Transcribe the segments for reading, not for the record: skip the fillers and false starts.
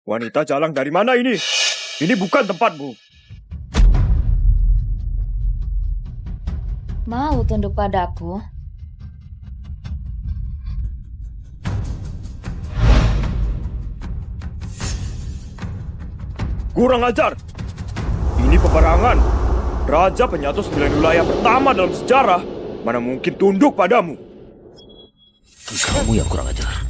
Wanita jalang dari mana ini? Ini bukan tempatmu. Mau tunduk padaku? Kurang ajar. Ini peperangan. Raja penyatu 9 wilayah pertama dalam sejarah. Mana mungkin tunduk padamu? Kamu yang kurang ajar.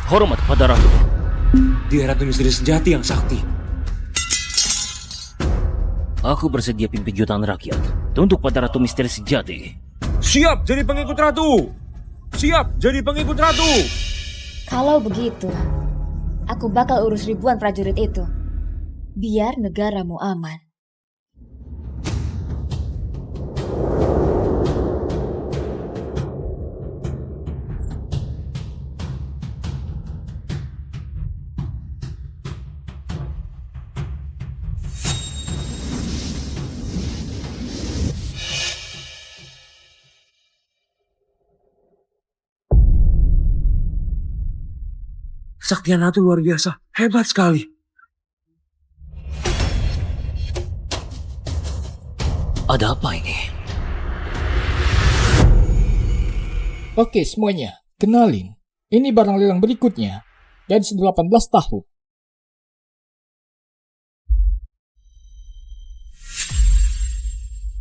Hormat pada Ratu. Dia Ratu Misteri Sejati yang sakti. Aku bersedia pimpin jutaan rakyat. Tunduk pada Ratu Misteri Sejati. Siap jadi pengikut Ratu. Siap jadi pengikut Ratu. Kalau begitu, aku bakal urus ribuan prajurit itu. Biar negaramu aman. Saktian Ratu luar biasa. Hebat sekali. Ada apa ini? Oke semuanya, kenalin. Ini barang lelang berikutnya. Gadis 18 tahun.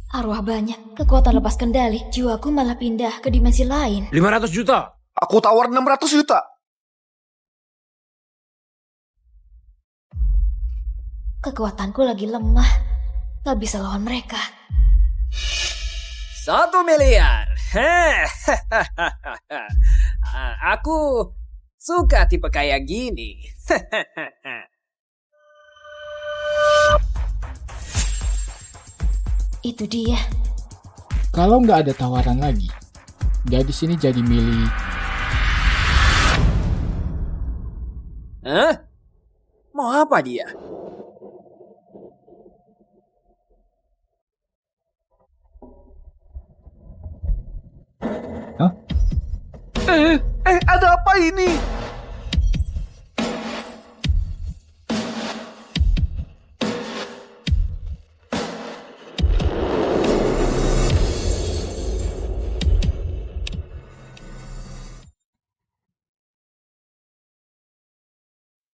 Arwah banyak, kekuatan lepas kendali. Jiwaku malah pindah ke dimensi lain. 500 juta. Aku tawar 600 juta. Kekuatanku lagi lemah. Gak bisa lawan mereka. 1 miliar. Aku suka tipe kayak gini. Itu dia. Kalau nggak ada tawaran lagi, gadis ini jadi milik. Hah? Mau apa dia? Hah? Ada apa ini?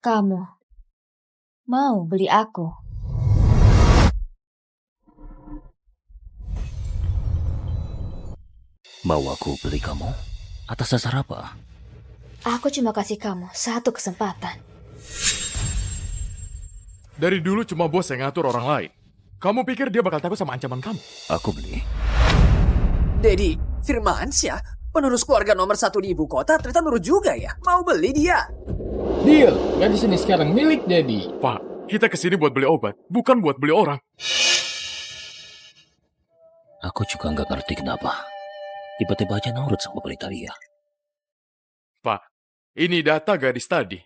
Kamu mau beli aku? Mau aku beli kamu? Atas dasar apa? Aku cuma kasih kamu satu kesempatan. Dari dulu cuma bos yang ngatur orang lain. Kamu pikir dia bakal takut sama ancaman kamu? Aku beli. Dedi, Firmansyah, penerus keluarga nomor 1 di ibu kota, ternyata nurut juga ya. Mau beli dia. Deal, gadis ini sekarang milik Daddy. Pak, kita kesini buat beli obat, bukan buat beli orang. Aku juga nggak ngerti kenapa. Tiba-tiba aja nurut sama perintah dia. Pak, ini data gadis tadi.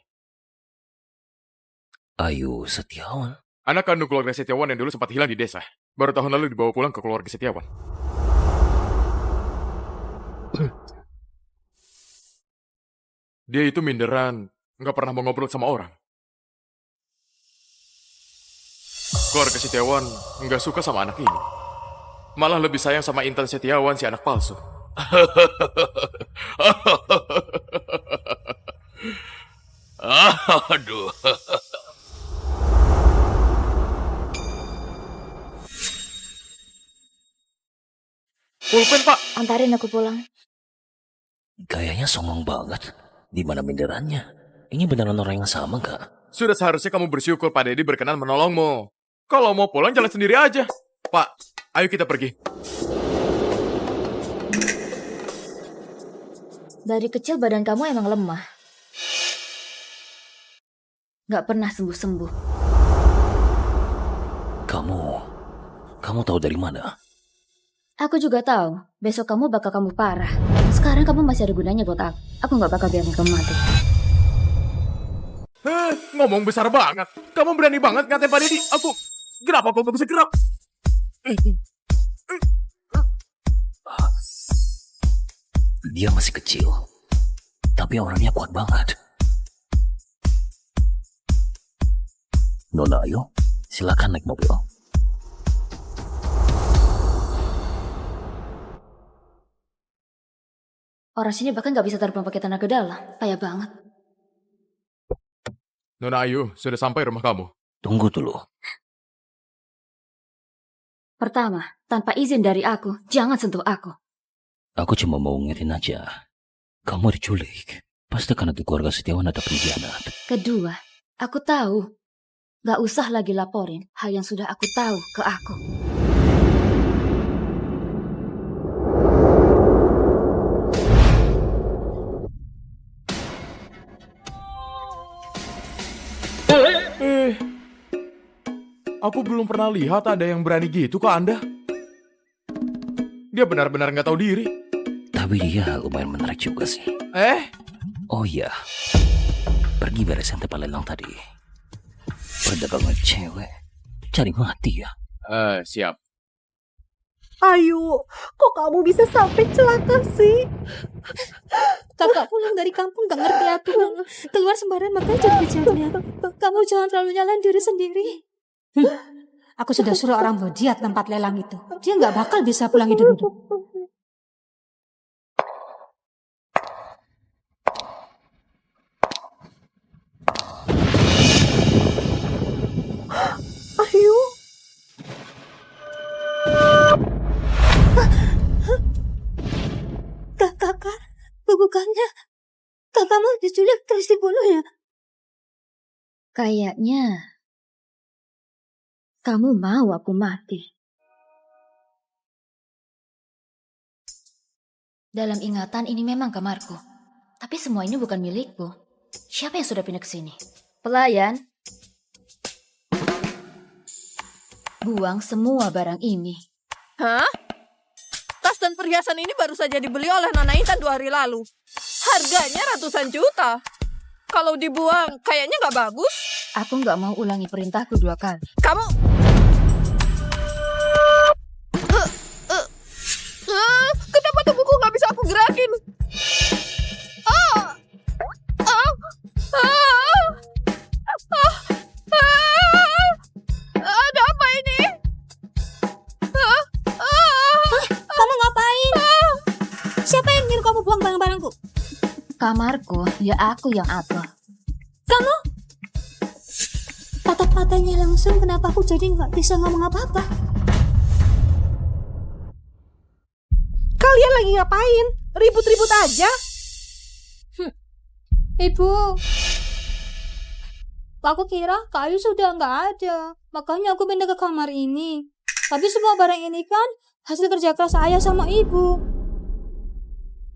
Ayu Setiawan. Anak kandung keluarga Setiawan yang dulu sempat hilang di desa. Baru tahun lalu dibawa pulang ke keluarga Setiawan. Dia itu minderan, nggak pernah mau ngobrol sama orang. Keluarga Setiawan nggak suka sama anak ini. Malah lebih sayang sama Intan Setiawan, si anak palsu. Aduh. Pulpen, Pak. Antarin aku pulang. Gayanya songong banget. Di mana minderannya? Ini beneran orang yang sama nggak? Sudah seharusnya kamu bersyukur Pak Dedi berkenan menolongmu. Kalau mau pulang jalan sendiri aja. Pak, ayo kita pergi. Dari kecil badan kamu emang lemah. Gak pernah sembuh-sembuh. Kamu tahu dari mana? Aku juga tahu, besok kamu bakal parah. Sekarang kamu masih ada gunanya buat aku. Aku gak bakal biarin kamu mati. Ngomong besar banget. Kamu berani banget ngatain Pak Dedi. Kenapa aku bisa gerak? Dia masih kecil, tapi orangnya kuat banget. Nona Ayu, silakan naik mobil. Orang sini bahkan nggak bisa terbang pakai tenaga dalam. Payah banget. Nona Ayu, sudah sampai rumah kamu. Tunggu dulu. Pertama, tanpa izin dari aku, jangan sentuh aku. Aku cuma mau ngingetin aja. Kamu diculik. Pasti karena di keluarga Setiawan ada pengkhianat. Kedua, aku tahu. Gak usah lagi laporin hal yang sudah aku tahu ke aku. Aku belum pernah lihat ada yang berani gitu ke Anda. Dia benar-benar nggak tahu diri. Tapi dia lumayan menarik juga sih. Oh iya, pergi beresin tempat lelang tadi. Perdagangan cewek, cari mati ya. Siap. Ayu, kok kamu bisa sampai celaka sih? Kakak pulang dari kampung gak ngerti aturan. Keluar sembarangan makanya jadi kejadian. Kamu jangan terlalu nyalain diri sendiri. Aku sudah suruh orang buat dia tempat lelang itu. Dia nggak bakal bisa pulang hidup-hidup. Ayu. Kakak, bukannya kakakmu diculik terus dibunuh ya? Kayaknya kamu mau aku mati. Dalam ingatan ini memang kamarku. Tapi semua ini bukan milikku. Siapa yang sudah pindah ke sini? Pelayan. Buang semua barang ini. Hah? Tas dan perhiasan ini baru saja dibeli oleh Nona Intan 2 hari lalu. Harganya ratusan juta. Kalau dibuang, kayaknya nggak bagus. Aku nggak mau ulangi perintahku 2 kali. Kamu... Kenapa tubuhku nggak bisa aku gerakin? Ada apa ini? Kamu ngapain? Siapa yang nyuruh kamu buang barang-barangku? Kamarku, ya aku yang atur. Kamu? Tatap matanya langsung, kenapa aku jadi nggak bisa ngomong apa-apa? Kalian lagi ngapain? Ribut-ribut aja. Ibu, aku kira kayu sudah nggak ada, makanya aku pindah ke kamar ini. Tapi semua barang ini kan hasil kerja keras ayah sama ibu.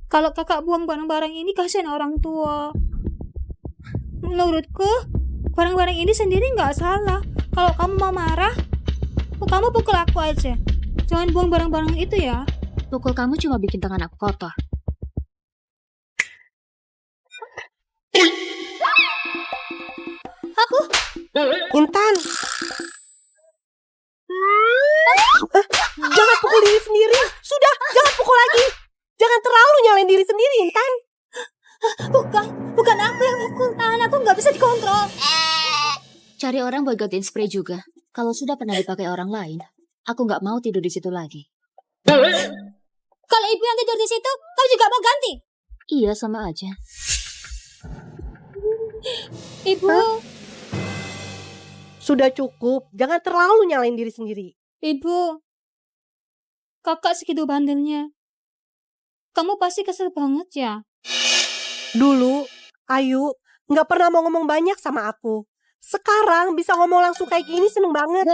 Kalau kakak buang barang-barang ini kasihan orang tua. Menurutku, barang-barang ini sendiri nggak salah. Kalau kamu mau marah, kamu pukul aku aja. Jangan buang barang-barang itu ya. Pukul kamu cuma bikin tangan aku kotor. Aku? Intan. Jangan pukul diri sendiri. Sudah, jangan pukul lagi. Jangan terlalu nyalain diri sendiri, Intan. Bukan aku yang pukul. Tangan aku nggak bisa dikontrol. Cari orang buat gantiin spray juga. Kalau sudah pernah dipakai orang lain, aku nggak mau tidur di situ lagi. Kalau ibu yang tidur di situ, kamu juga mau ganti? Iya, sama aja. Ibu. Sudah cukup. Jangan terlalu nyalain diri sendiri. Ibu. Kakak segitu bandelnya. Kamu pasti kesel banget ya? Dulu, Ayu nggak pernah mau ngomong banyak sama aku. Sekarang bisa ngomong langsung kayak gini seneng banget.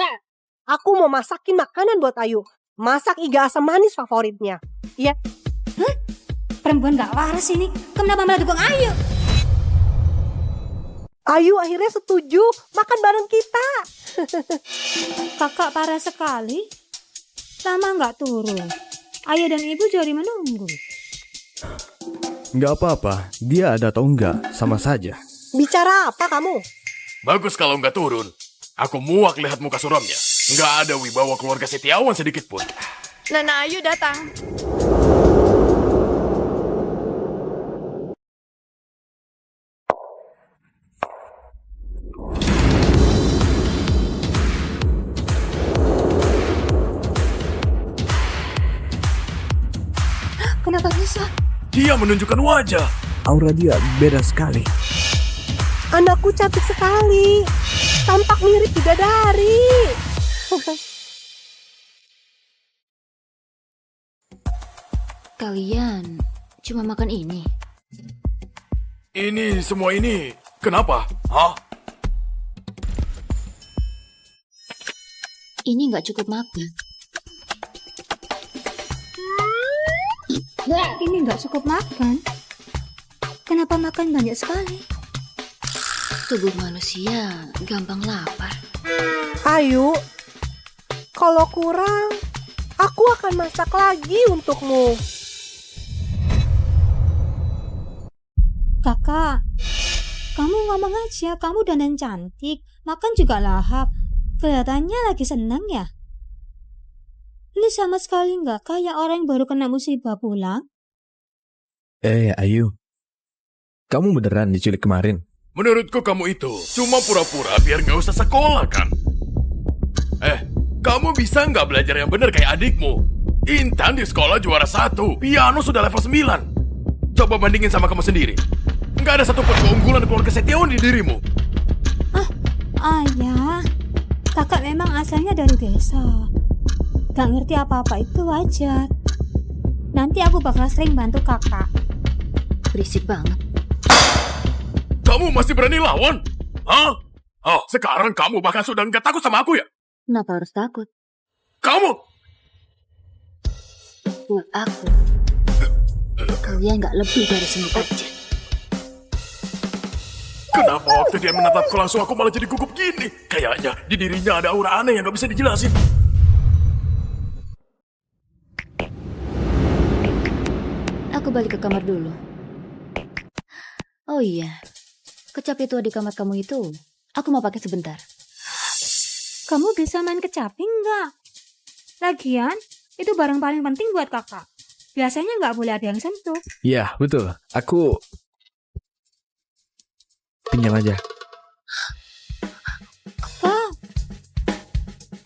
Aku mau masakin makanan buat Ayu. Masak iga asam manis favoritnya. Iya. Hah? Perempuan gak waras ini. Kenapa malah dukung Ayu? Ayu akhirnya setuju makan bareng kita. Kakak parah sekali. Lama gak turun. Ayah dan ibu jadi menunggu. Nggak apa-apa, dia ada atau enggak, sama saja. Bicara apa kamu? Bagus kalau nggak turun. Aku muak lihat muka suramnya. Nggak ada wibawa keluarga Setiawan sedikit pun. Nona Ayu datang. Dia menunjukkan wajah. Aura dia beda sekali. Anakku cantik sekali. Tampak mirip bidadari. Kalian cuma makan ini? Ini semua ini, kenapa? Hah? Ini nggak cukup makan. Ini nggak cukup makan. Kenapa makan banyak sekali? Tubuh manusia gampang lapar. Ayu, kalau kurang, aku akan masak lagi untukmu. Kakak, kamu ngomong aja, kamu dandan cantik, makan juga lahap. Kelihatannya lagi senang ya? Ini sama sekali nggak kayak orang yang baru kena musibah pulang. Ayu. Kamu beneran diculik kemarin? Menurutku kamu itu cuma pura-pura biar nggak usah sekolah kan? Kamu bisa nggak belajar yang bener kayak adikmu? Intan di sekolah juara 1, piano sudah level 9. Coba bandingin sama kamu sendiri. Nggak ada satupun keunggulan keluarga Setiawan di dirimu. Ayah, kakak memang asalnya dari desa. Gak ngerti apa-apa itu wajar. Nanti aku bakal sering bantu kakak. Berisik banget. Kamu masih berani lawan? Hah? Oh, sekarang kamu bahkan sudah nggak takut sama aku ya? Kenapa harus takut? Kamu! Buat aku, kalian nggak lebih dari semut aja. Kenapa waktu dia menatapku langsung aku malah jadi gugup gini? Kayaknya di dirinya ada aura aneh yang nggak bisa dijelasin. Aku balik ke kamar dulu. Oh iya, kecapi tua di kamar kamu itu, aku mau pakai sebentar. Kamu bisa main kecapi nggak? Lagian, itu barang paling penting buat kakak. Biasanya nggak boleh ada yang sentuh. Iya, betul. Aku pinjam aja. Kak!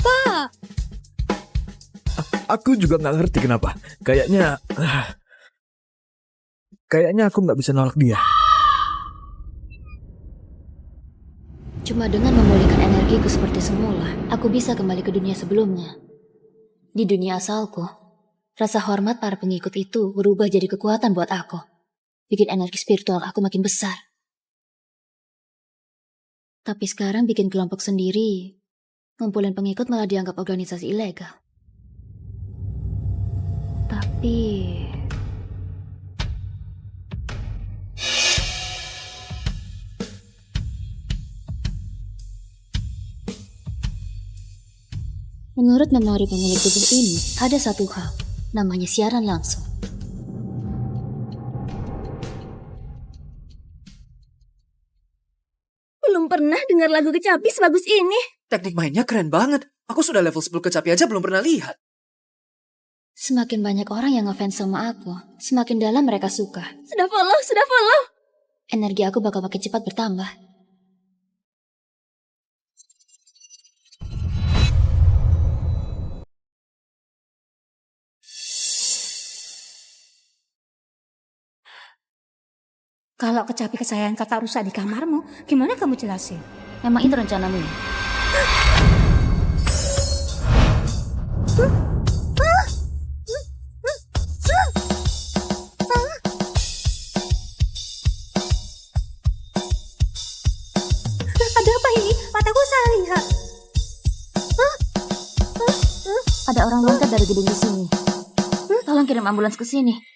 Kak! Aku juga nggak ngerti kenapa. Kayaknya aku nggak bisa nolak dia. Cuma dengan memulihkan energiku seperti semula, aku bisa kembali ke dunia sebelumnya. Di dunia asalku, rasa hormat para pengikut itu berubah jadi kekuatan buat aku. Bikin energi spiritual aku makin besar. Tapi sekarang bikin kelompok sendiri, ngumpulin pengikut malah dianggap organisasi ilegal. Tapi menurut memori pemilik tubuh ini, ada satu hal, namanya siaran langsung. Belum pernah dengar lagu kecapi sebagus ini. Teknik mainnya keren banget. Aku sudah level 10 kecapi aja belum pernah lihat. Semakin banyak orang yang ngefans sama aku, semakin dalam mereka suka. Sudah follow. Energi aku bakal makin cepat bertambah. Kalau kecapi kesayangan kakak rusak di kamarmu, gimana kamu jelasin? Memang itu rencanamu ya? Ada apa ini? Mataku salah lihat. Ada orang loncat dari gedung di sini. Tolong kirim ambulans ke sini.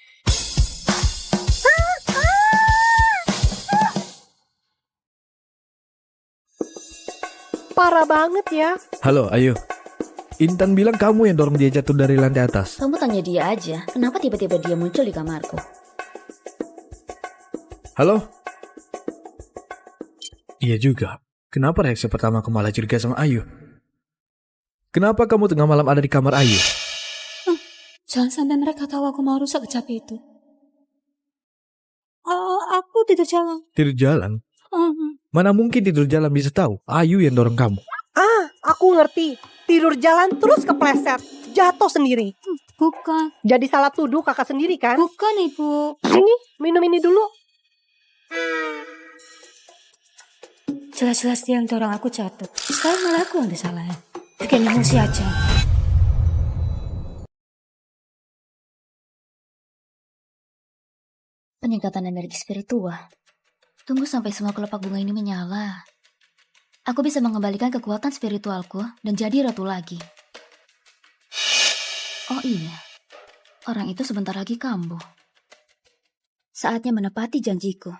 Parah banget ya. Halo, Ayu. Intan bilang kamu yang dorong dia jatuh dari lantai atas. Kamu tanya dia aja, kenapa tiba-tiba dia muncul di kamarku? Halo? Iya juga. Kenapa reaksi pertama kamu malah curiga sama Ayu? Kenapa kamu tengah malam ada di kamar Ayu? Jangan sampai mereka tahu aku mau rusak kecapi itu. Aku tidur jalan. Tidur jalan? Mana mungkin tidur jalan bisa tahu? Ayu yang dorong kamu. Aku ngerti. Tidur jalan terus kepleset. Jatuh sendiri. Bukan. Jadi salah tuduh kakak sendiri kan? Bukan, Ibu. Sini, minum ini dulu. Jelas-jelas dia yang dorong aku jatuh. Sekarang malah aku yang disalahin. Bikin emosi aja. Peningkatan energi spiritual. Tunggu sampai semua kelopak bunga ini menyala. Aku bisa mengembalikan kekuatan spiritualku dan jadi ratu lagi. Oh iya, orang itu sebentar lagi kambuh. Saatnya menepati janjiku.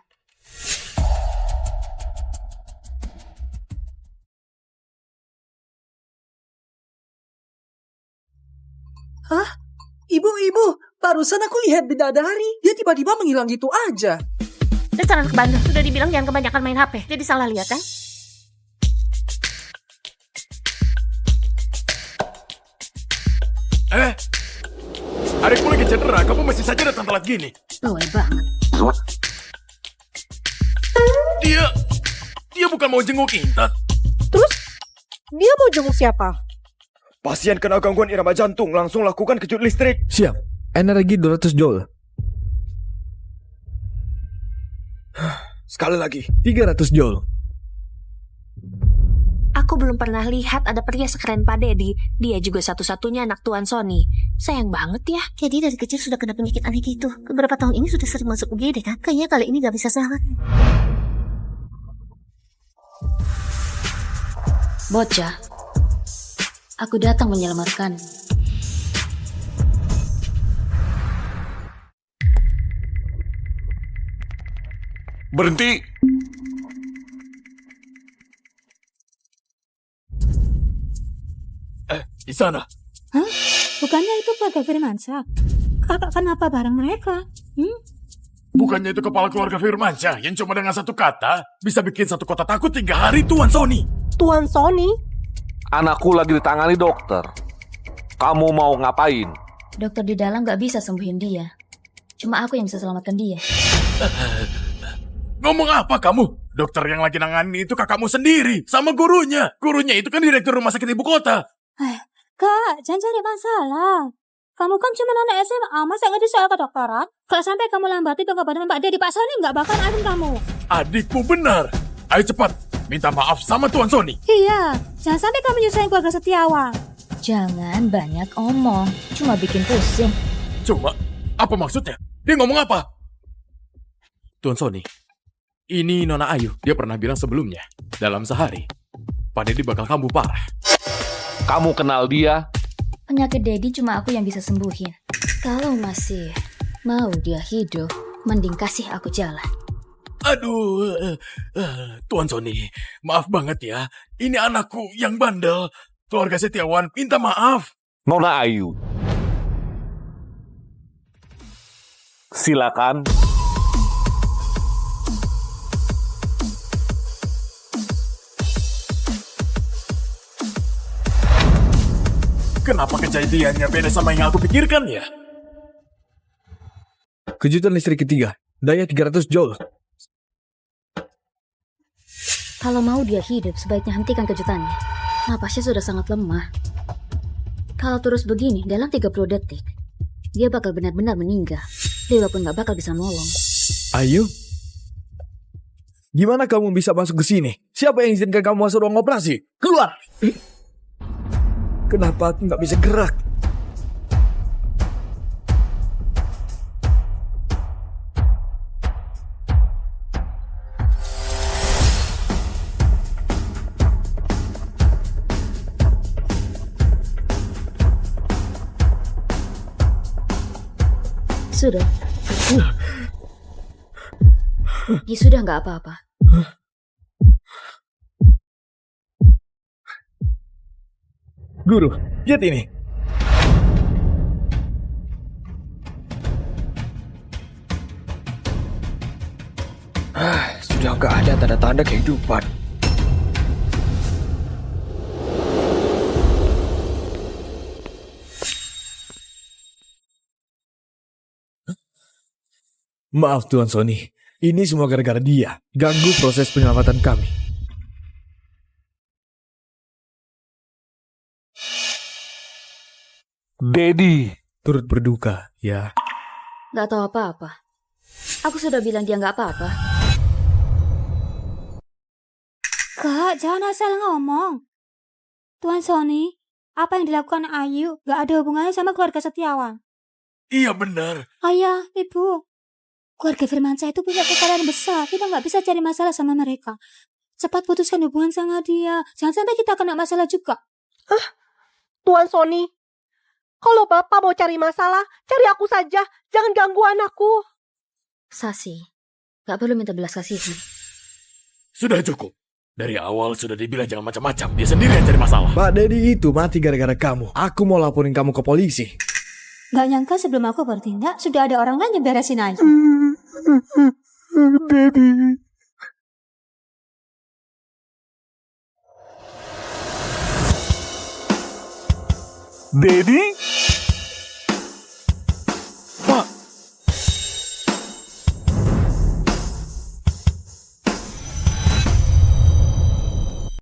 Hah? Ibu, barusan aku lihat bidadari. Dia tiba-tiba menghilang gitu aja. Dasar anak bandel, sudah dibilang jangan kebanyakan main HP. Jadi salah lihat kan? Adikmu lagi cedera, kamu masih saja datang telat gini. Bawel banget. Dia bukan mau jenguk Intan. Terus, dia mau jenguk siapa? Pasien kena gangguan irama jantung, langsung lakukan kejut listrik. Siap. Energi 200 joule. Sekali lagi. 300 joule. Aku belum pernah lihat ada pria sekeren Pak Dedi. Dia juga satu-satunya anak Tuan Sony. Sayang banget ya. Jadi dari kecil sudah kena penyakit aneh gitu. Beberapa tahun ini sudah sering masuk UGD kan? Kayaknya kali ini gak bisa selamat. Bocah, aku datang menyelamatkan. Berhenti. Di sana. Hah? Bukannya itu keluarga Firmansyah? Kakak kenapa bareng mereka? Bukannya itu kepala keluarga Firmansyah yang cuma dengan satu kata bisa bikin satu kota takut 3 hari, Tuan Sony. Tuan Sony? Anakku lagi ditangani dokter. Kamu mau ngapain? Dokter di dalam gak bisa sembuhin dia. Cuma aku yang bisa selamatkan dia. Ngomong apa kamu? Dokter yang lagi nangani itu kakakmu sendiri, sama gurunya. Gurunya itu kan direktur rumah sakit ibu kota. Kak, jangan cari masalah. Kamu kan cuma anak SMA, masa ngerti soal kedokteran? Kalau sampai kamu lambati pengobatan Pak Dedi, Pak Sony nggak bakal adem kamu. Adikmu benar. Ayo cepat, minta maaf sama Tuan Sony. Iya, jangan sampai kamu nyusahin keluarga Setiawan. Jangan banyak omong, cuma bikin pusing. Cuma, apa maksudnya? Dia ngomong apa? Tuan Sony, ini Nona Ayu. Dia pernah bilang sebelumnya, dalam sehari, Pak Dedi bakal kambuh parah. Kamu kenal dia? Penyakit Dedi cuma aku yang bisa sembuhin. Kalau masih mau dia hidup, mending kasih aku jalan. Aduh, Tuan Sony, maaf banget ya. Ini anakku yang bandel. Keluarga Setiawan minta maaf. Nona Ayu. Silakan. Kenapa kejadiannya beda sama yang aku pikirkan ya? Kejutan listrik ketiga. Daya 300 joule. Kalau mau dia hidup, sebaiknya hentikan kejutannya. Napasnya sudah sangat lemah. Kalau terus begini, dalam 30 detik, dia bakal benar-benar meninggal. Dewa pun gak bakal bisa nolong. Ayu? Gimana kamu bisa masuk ke sini? Siapa yang izinkan kamu masuk ruang operasi? Keluar! Kenapa aku nggak bisa gerak? Sudah. Ya sudah nggak apa-apa. Guru, lihat ini. Sudah nggak ada tanda-tanda kehidupan. Maaf Tuan Sony, ini semua gara-gara dia. Ganggu proses penyelamatan kami. Dedi, turut berduka, ya. Gak tahu apa-apa. Aku sudah bilang dia gak apa-apa. Kak, jangan asal ngomong. Tuan Sony, apa yang dilakukan Ayu gak ada hubungannya sama keluarga Setiawan. Iya benar. Ayah, ibu. Keluarga Firmansyah itu punya kekayaan besar. Kita gak bisa cari masalah sama mereka. Cepat putuskan hubungan sama dia. Jangan sampai kita kena masalah juga. Tuan Sony, kalau Bapak mau cari masalah, cari aku saja. Jangan ganggu anakku. Sasi, gak perlu minta belas kasihan. Sudah cukup. Dari awal sudah dibilang jangan macam-macam. Dia sendiri yang cari masalah. Pak Dedi itu mati gara-gara kamu. Aku mau laporin kamu ke polisi. Gak nyangka sebelum aku bertindak, sudah ada orang lain yang beresin Ayu. Dedi. Dedi?